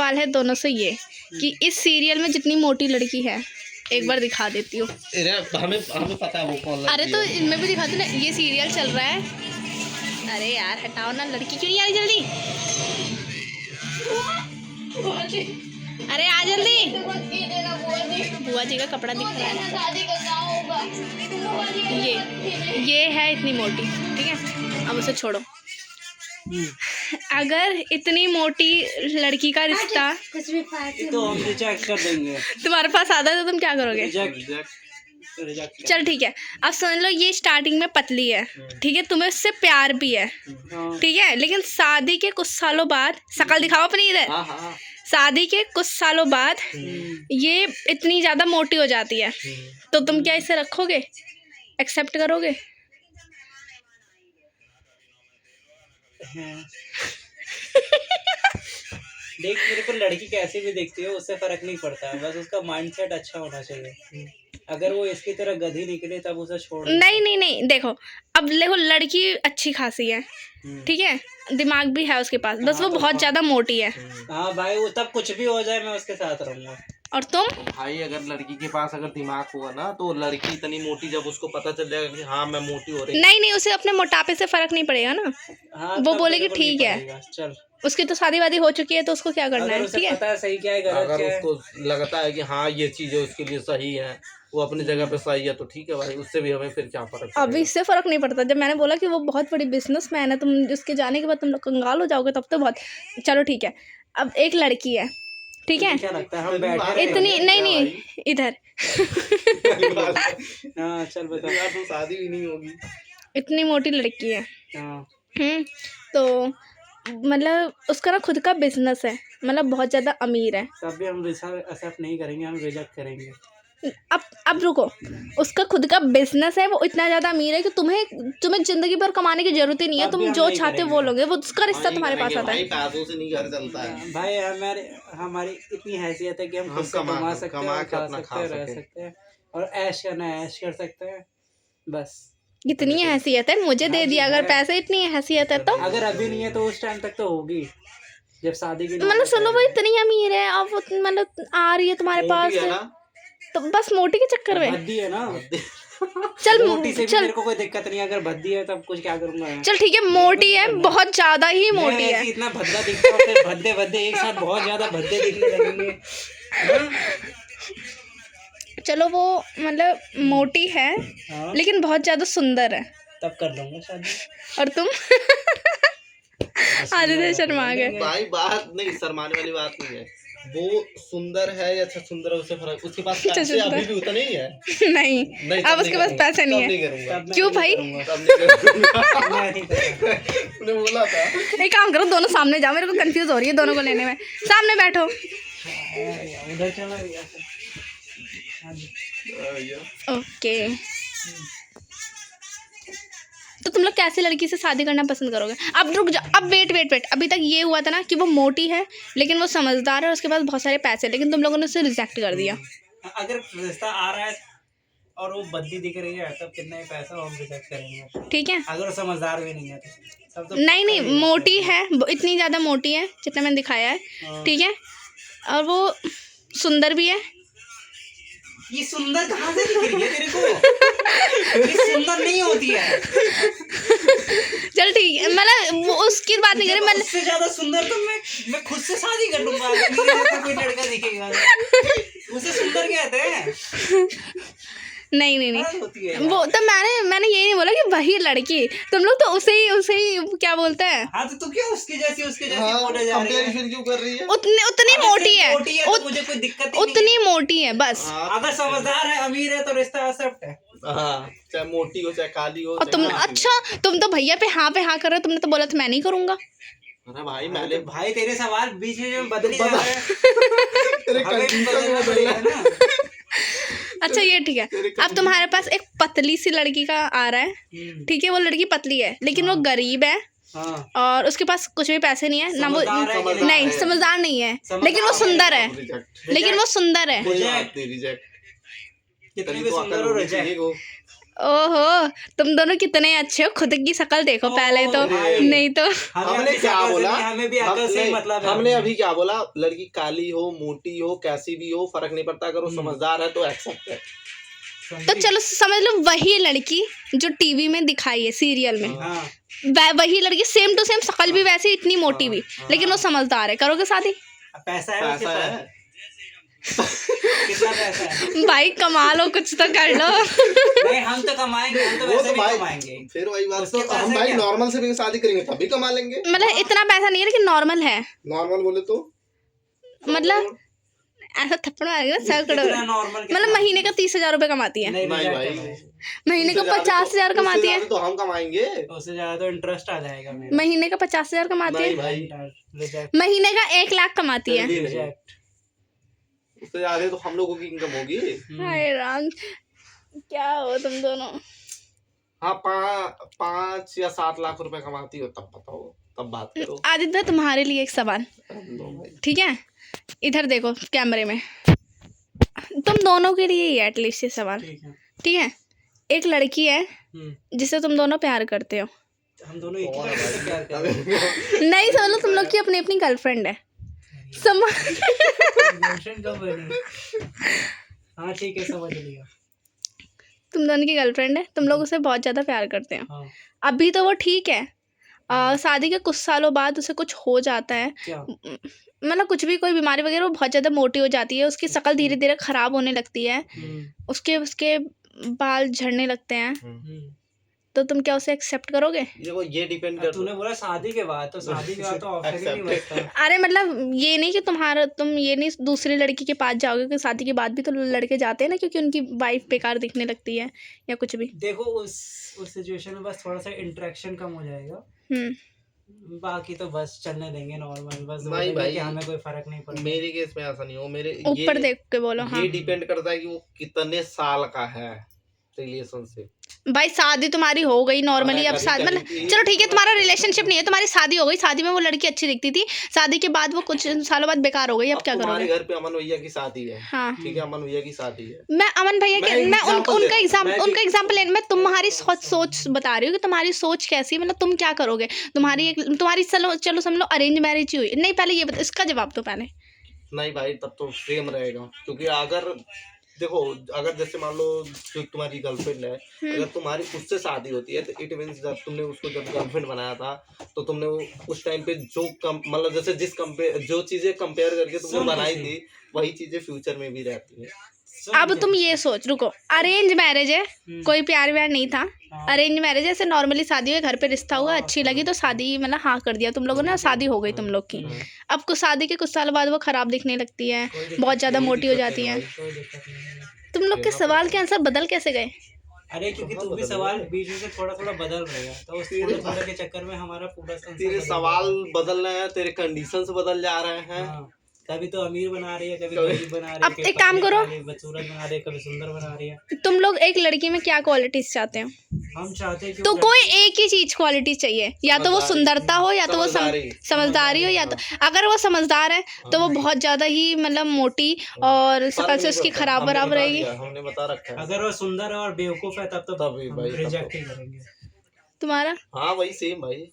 सवाल है दोनों से ये कि इस सीरियल में जितनी मोटी लड़की है, एक बार दिखा देती हूँ। हमें पता है वो कौन लड़की है। अरे तो इनमें भी दिखाती ना, ये सीरियल चल रहा है। अरे यार हटाओ ना, लड़की क्यों नहीं आ रही जल्दी? अरे आ जल्दी। बुआ जी का कपड़ा दिख रहा है। ये है इतनी मोटी, ठीक है, अब उसे छोड़ो। अगर इतनी मोटी लड़की का रिश्ता तो हम रिजेक्ट कर देंगे। तुम्हारे पास आता है तो तुम क्या करोगे? चल ठीक है, अब समझ लो ये स्टार्टिंग में पतली है, ठीक है, तुम्हें उससे प्यार भी है, ठीक है, लेकिन शादी के कुछ सालों बाद, शकल दिखाओ अपनी इधर, शादी के कुछ सालों बाद ये इतनी ज़्यादा मोटी हो जाती है, तो तुम क्या इसे रखोगे, एक्सेप्ट करोगे? देख, मेरे को लड़की कैसे भी दिखती है उससे फर्क नहीं पड़ता है, बस उसका माइंडसेट अच्छा होना चाहिए। अगर वो इसकी तरह गधी निकले तब उसे छोड़। नहीं, देखो अब देखो, लड़की अच्छी खासी है, ठीक है, दिमाग भी है उसके पास, बस वो बहुत ज्यादा मोटी है। हाँ भाई, वो तब कुछ भी हो जाए मैं उसके साथ रहूंगा। और तुम? भाई अगर लड़की के पास अगर दिमाग होगा ना, तो लड़की इतनी मोटी, जब उसको पता चल जाएगा कि हाँ मैं मोटी हो रही, नहीं, उसे अपने मोटापे से फर्क नहीं पड़ेगा ना। हाँ, वो बोलेगी ठीक है, चल, उसकी तो शादी वादी हो चुकी है, तो उसको क्या करना है, ठीक है। पता है सही क्या है, गलत अगर क्या है। उसको लगता है कि हाँ ये चीजें उसके लिए सही है, वो अपनी जगह पे सही है, तो ठीक है भाई, उससे भी हमें फिर क्या फर्क पड़ेगा। अभी इससे फर्क नहीं पड़ता। जब मैंने बोला कि वो बहुत बड़ी बिजनेसमैन है, तुम उसके जाने के बाद तुम लोग कंगाल हो जाओगे, तब तो बहुत। चलो ठीक है, अब एक लड़की है, ठीक है, क्या लगता है हम बैठे इतनी नहीं इधर हाँ चल बता। यार तो शादी भी नहीं होगी। इतनी मोटी लड़की है, हाँ, तो मतलब उसका ना खुद का बिजनेस है, मतलब बहुत ज्यादा अमीर है। तब भी हम एक्सेप्ट नहीं करेंगे, हम रिजेक्ट करेंगे। अब रुको, उसका खुद का बिजनेस है, वो इतना ज्यादा अमीर है कि तुम्हें जिंदगी भर कमाने की जरूरत ही नहीं है, तुम जो चाहते हो वो लोगे, वो उसका रिश्ता तुम्हारे पास आता है। पैसों से नहीं घर चलता है भाई, हमारी इतनी हैसियत है कि हम खुद से कमा सकते हैं, खा सकते हैं, रह सकते हैं, और ऐश करना है ऐश कर सकते हैं, बस। इतनी हैसियत है, मुझे दे दिया अगर पैसे, इतनी हैसियत है तो। अगर अभी नहीं है तो उस टाइम तक तो होगी, जब शादी की। मतलब सुनो, वो इतनी अमीर है, अब वो मतलब आ रही है तुम्हारे पास, तो बस मोटी के चक्कर में भद्दी है ना। चल मोटी से भी मेरे को कोई दिक्कत नहीं है, अगर भद्दी है तब कुछ क्या करूंगा मैं। चल ठीक है, मोटी है, बहुत ज्यादा ही मोटी है, इतना भद्दा दिखता हूँ, फिर भद्दे एक साथ बहुत ज्यादा भद्दे दिखने लगेंगे। चलो वो मतलब मोटी है, हाँ? लेकिन बहुत ज्यादा सुंदर है, तब कर लूंगा शादी। और तुम? आदित्य शर्मा गए भाई, बात नहीं, शर्माने वाली बात नहीं है, वो सुंदर है या अच्छा सुंदर है, उससे फर्क, उसके पास पैसे अभी भी उतना ही है। नहीं, अब उसके पास पैसे नहीं है। क्यों भाई? मैंने बोला था। एक काम करो, दोनों सामने जाओ, मेरे को कंफ्यूज हो रही है दोनों को लेने में, सामने बैठो। उधर चला गया। ओके, तो तुम लोग कैसी लड़की से शादी करना पसंद करोगे? अब रुक जाओ, अब वेट, अभी तक ये हुआ था ना कि वो मोटी है लेकिन वो समझदार है और उसके पास बहुत सारे पैसे, लेकिन तुम लोगों ने उसे रिजेक्ट कर दिया। अगर रिश्ता आ रहा है और वो बद्दी दिख रही है, तब कितना ही पैसा हम रिजेक्ट करेंगे, ठीक है। अगर वो समझदार भी नहीं है तो नहीं, मोटी है, इतनी ज़्यादा मोटी है जितना मैंने दिखाया है, ठीक है, और वो सुंदर भी है। ये सुंदर कहाँ से दिख रही है तेरे को? ये सुंदर नहीं होती है। चल ठीक है, मतलब उसकी बात नहीं कर रही, उससे ज्यादा सुंदर तो मैं खुद से शादी कर लूंगा, अगर मेरे जैसा कोई लड़का दिखेगा। उसे सुंदर कहते हैं। नहीं, वो तो मैंने ये नहीं बोला कि वही लड़की, तुम लोग तो उसे ही क्या बोलते हैं। हाँ, तो तू क्यों उसकी जैसी बोले जा रही है? क्यों कर रही है? उतनी मोटी है, तो मुझे कोई दिक्कत नहीं। उतनी मोटी है बस। अगर समझदार है, अमीर है, तो रिश्ता एक्सेप्ट है। हाँ, चाहे मोटी हो चाहे काली हो। और तुम, अच्छा तुम तो भैया पे हाँ कर रहे हो, तुमने तो बोला था मैं नहीं करूंगा। अरे भाई, मैंने भाई तेरे सवाल बीच में बदल जा रहे हैं। अच्छा ये ठीक है, अब तुम्हारे पास एक पतली सी लड़की का आ रहा है, ठीक है, वो लड़की पतली है लेकिन वो गरीब है, और उसके पास कुछ भी पैसे नहीं है ना, वो नहीं समझदार नहीं है, लेकिन वो सुंदर है, ओहो, तुम दोनों कितने अच्छे हो, खुद की शक्ल देखो पहले तो, नहीं तो हमने क्या बोला, हमें भी अकल से ही मतलब है। हमने अभी क्या बोला, लड़की काली हो, मोटी हो, कैसी भी हो, फर्क नहीं पड़ता, अगर वो समझदार है तो एक्सेप्ट है। तो चलो समझ लो वही लड़की जो टीवी में दिखाई है सीरियल में, हाँ, वही लड़की सेम टू सेम, शक्ल भी वैसी, इतनी मोटी भी, लेकिन वो समझदार है, करोगे शादी? पैसा है उसके पैसा पास। है, कितना पैसा है? भाई कमा लो, कुछ तो कर लो। नहीं, हम तो कमाएंगे, हम तो वो वैसे तो भी भाई कमाएंगे। फिर वही बात, उसके तो पास हम है भाई क्या? नॉर्मल से भी शादी करेंगे तभी कमा लेंगे। मतलब इतना पैसा नहीं है, लेकिन नॉर्मल है, नॉर्मल बोले तो मतलब ऐसा थप्पड़ मारेगा 100 करोड़, कितना नॉर्मल, मतलब महीने का 30,000 रुपए कमाती है, नहीं नहीं भाई, महीने का 50,000 कमाती है, तो हम कमाएंगे। उससे ज्यादा तो इंटरेस्ट आ जाएगा मेरा। महीने का 50,000 कमाती नहीं है, भाई, रिजेक्ट, महीने का 1 लाख कमाती है। फिर भी नहीं। रिजेक्ट। उससे ज्यादा तो हम लोगों की इनकम होगी। हाय राम, क्या हो तुम दोनों। हाँ, 5 या 7 लाख रुपए कमाती हो तब बताओ, तब बात करो। आदित्य, तुम्हारे लिए एक सवाल, लो भाई। ठीक है, इधर देखो कैमरे में, तुम दोनों के लिए ही एटलीस्ट ये सवाल, ठीक है। ठीक है, एक लड़की है जिसे तुम दोनों प्यार करते हो, हम दोनों एक ही लड़के से प्यार कर रहे हैं। नहीं समझ लो, तुम लोग की अपनी अपनी गर्लफ्रेंड है, समझ गर्लफ्रेंड कब बनी? हाँ ठीक है, समझ लिया। तुम दोनों की गर्लफ्रेंड है, तुम लोग उसे बहुत ज़्यादा प्यार करते हो, हाँ, अभी तो वो ठीक है, शादी के कुछ सालों बाद उसे कुछ हो जाता है, क्या? मतलब कुछ भी, कोई बीमारी वगैरह, वो बहुत ज़्यादा मोटी हो जाती है, उसकी शक्ल धीरे धीरे ख़राब होने लगती है, उसके उसके बाल झड़ने लगते हैं, तो तुम क्या उसे एक्सेप्ट करोगे? ये डिपेंड अब कर, तूने बोला शादी के बाद, तो शादी के बाद तो ऑप्शन ही नहीं बचता। अरे मतलब ये नहीं कि तुम ये नहीं दूसरी लड़की के पास जाओगे, कि शादी के बाद भी तो लड़के जाते हैं ना, क्योंकि उनकी वाइफ बेकार दिखने लगती है या कुछ भी। देखो उस सिचुएशन में बस थोड़ा सा इंटरेक्शन कम हो जाएगा, बाकी तो बस चलने देंगे नॉर्मल, बस भाई बोलेंगे कि हमें कोई फर्क नहीं पड़ता। मेरे केस में ऐसा नहीं हो, मेरे ऊपर देख के बोलो। हाँ ये डिपेंड करता है कि वो कितने साल का है रिलेशनशिप। भाई, शादी तुम्हारी हो गई नॉर्मली, अब शादी मतलब चलो ठीक है, तुम्हारा रिलेशनशिप नहीं है, तुम्हारी शादी हो गई, शादी में वो लड़की अच्छी दिखती थी, शादी के बाद वो कुछ सालों बाद बेकार हो गई, अब क्या तुम्हारे करोगे? घर पे अमन भैया की शादी है, हाँ, ठीक है, अमन भैया की शादी है, मैं अमन भैया के, मैं उनका एग्जाम्पल मैं तुम्हारी सोच बता रही हूँ कि तुम्हारी सोच कैसी है, मतलब तुम क्या करोगे? तुम्हारी चलो समझ लो अरेंज मैरिज ही हुई नहीं, पहले ये बता, इसका जवाब दो पहले। नहीं भाई, तब तो सेम रहेगा, क्योंकि अगर देखो, अगर जैसे मान लो जो तुम्हारी गर्लफ्रेंड है, अगर तुम्हारी उससे शादी होती है तो इट मीन्स जब तुमने उसको जब गर्लफ्रेंड बनाया था, तो तुमने उस टाइम पे जो मतलब जैसे जो चीजें कंपेयर करके तुमने बनाई थी, वही चीजें फ्यूचर में भी रहती है। अब तुम ये सोच, रुको, अरेंज मैरिज है, कोई प्यार व्यार नहीं था, अरेंज मैरिज ऐसे नॉर्मली शादी हुई, घर पे रिश्ता हुआ, अच्छी लगी तो शादी, मतलब हाँ कर दिया तुम लोगों ने, शादी हो गई तुम लोग की। अब कुछ शादी के कुछ साल बाद वो खराब दिखने लगती है, बहुत ज्यादा मोटी हो जाती है, कोई दिक्कत नहीं है। तुम लोग के सवाल के आंसर बदल कैसे गए? अरे क्योंकि तू भी सवाल बीच में से थोड़ा थोड़ा बदल रहेगा, तो उस थोड़े थोड़े के चक्कर में हमारा पूरा तेरे सवाल बदल रहे हैं, तेरे कंडीशंस बदल जा रहे हैं। हाँ, कभी तो अमीर बना रही है, कभी गरीब बना रही है, अब एक काम करो, बदसूरत बना रही है, कभी सुंदर बना रही है। तुम लोग एक लड़की में क्या क्वालिटीज चाहते हो? हम चाहते हैं कि तो वो कोई एक ही चीज क्वालिटी चाहिए, या तो वो सुंदरता हो, या तो वो समझदारी हो, या तो अगर वो समझदार है तो वो बहुत ज्यादा ही मतलब मोटी और शक्ल से उसकी खराब बराब रहेगी। हमने बता रखा है, अगर वो सुंदर है और बेवकूफ है तब तो तभी भाई, तब रिजेक्ट तो। ही करेंगे। तुम्हारा? हाँ वही सेम भाई,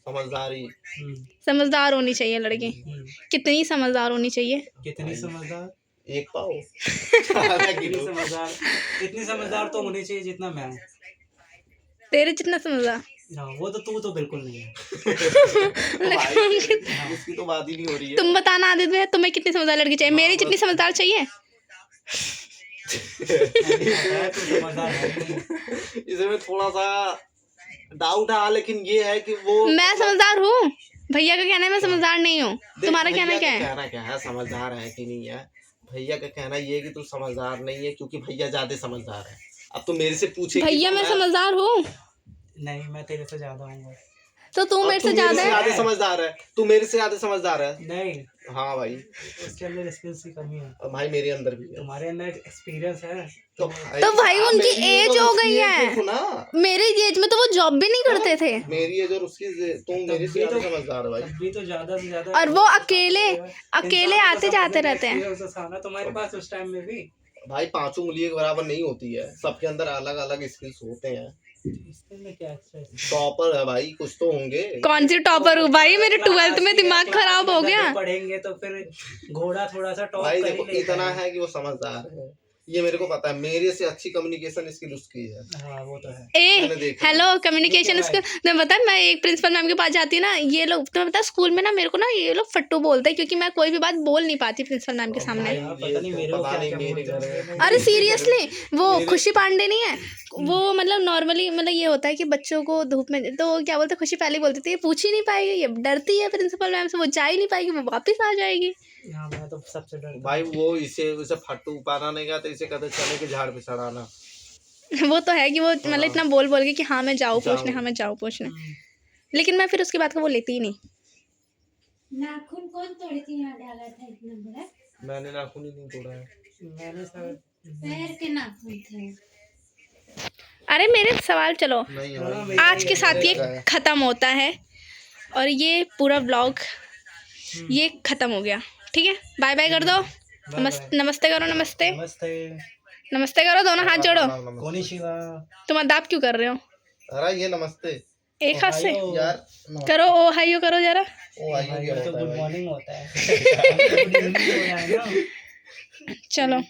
समझदारी। समझदार होनी चाहिए लड़की। कितनी समझदार होनी चाहिए? कितनी समझदार? एक पाओ। इतनी समझदार तो होनी चाहिए जितना मैं हूँ। तेरे जितना समझदार? हाँ, वो तो तू तो बिल्कुल नहीं है। उसकी तो बात ही नहीं हो रही है। तुम बताना आदित्य भैया, तुम्हें कितनी समझदार लड़की चाहिए? मेरी जितनी समझदार चाहिए? इसमें थोड़ा सा डाउट है, लेकिन ये है कि वो मैं समझदार हूँ। भैया का कहना है मैं समझदार नहीं हूँ। तुम्हारा कहना क्या है? कहना क्या है, समझदार है कि नहीं है? भैया का कहना ये है कि तू समझदार नहीं है, क्योंकि भैया ज्यादा समझदार है। अब तो मेरे से पूछे भैया मैं समझदार हूँ? नहीं, मैं तेरे से ज्यादा हूँ। तो तू मेरे से ज्यादा है? समझदार है, तू मेरे से ज्यादा समझदार है। नहीं, हाँ भाई, उसके अंदर स्किल्स की कमी है। भाई मेरे अंदर भी है। तुम्हारे अंदर एक्सपीरियंस है। तो भाई उनकी एज हो गई है, मेरी एज में तो वो जॉब भी नहीं करते थे। मेरी एज और उसकी, तुम मेरे से ज्यादा समझदार है भाई। अभी तो ज्यादा से ज्यादा, और वो अकेले आते जाते रहते हैं। तुम्हारे पास उस टाइम में भी भाई 5 उंगलियों के बराबर नहीं होती है, सबके अंदर अलग अलग स्किल्स होते हैं। इसके में क्या एक्स्ट्रा टॉपर है भाई, कुछ तो होंगे। कौन सी टॉपर हूँ भाई, मेरे 12th में दिमाग खराब हो गया। पढ़ेंगे तो फिर घोड़ा थोड़ा सा टॉप भाई कर ही देखो लेगा। इतना है कि वो समझदार है, ये मेरे को पता है। मेरे से अच्छी कम्युनिकेशन स्किल उसकी है, हाँ वो तो है। मैंने ए देखा। हेलो कम्युनिकेशन इसको मैं बता, मैं एक प्रिंसिपल मैम के पास जाती हूँ ना, ये लोग तुम्हें पता है स्कूल में ना मेरे को ना ये लोग फट्टू बोलते हैं, क्योंकि मैं कोई भी बात बोल नहीं पाती प्रिंसिपल मैम के सामने। भाई, पता नहीं मेरे को पता नहीं क्या मेरे क्या घर बोलते हैं। अरे सीरियसली, वो खुशी पांडे नहीं है वो, मतलब नॉर्मली मतलब ये होता है कि बच्चों को धूप में, तो क्या बोलते हैं, खुशी पहले ही बोलती थी ये पूछ ही नहीं पाएगी, ये डरती है प्रिंसिपल मैम से, वो जा ही नहीं पाएगी, वो वापस आ जाएगी। हाँ मैं तो सबसे डरता भाई वो इसे फट्टू पाना नहीं गया तो इसे कहते चले के झाड़ पे चढ़ाना। वो तो है कि वो मतलब इतना बोल बोल के कि हाँ मैं जाऊँ पूछने, हाँ मैं जाऊँ पूछने, हूँ। लेकिन मैं फिर उसकी बात को वो लेती ही नहीं। नाखून कौन तोड़ी थी, यहाँ डाला था इतना बड़ा? मैंने नाखून ही नहीं तोड़ा है। मैंने सर पैर के नाखून थे। अरे मेरे सवाल चलो, नहीं हाँ, भाई, मेरे आज के साथ ये खत्म होता है और ये पूरा व्लॉग ये खत्म हो गया, ठीक है। बाय बाय कर दो, नमस्ते करो, नमस्ते नमस्ते नमस्ते करो, दोनों हाथ जोड़ो। कोनिशिवा। तुम अदाब क्यों कर रहे हो? अरे ये नमस्ते एक हाथ से ओहायो। यार, करो, ओ हाइयो करो जरा। ओ आइयो क्या तो होता है गुड भाई? मॉर्निंग होता है। गुड इवनिंग हो रहा है ना। चलो।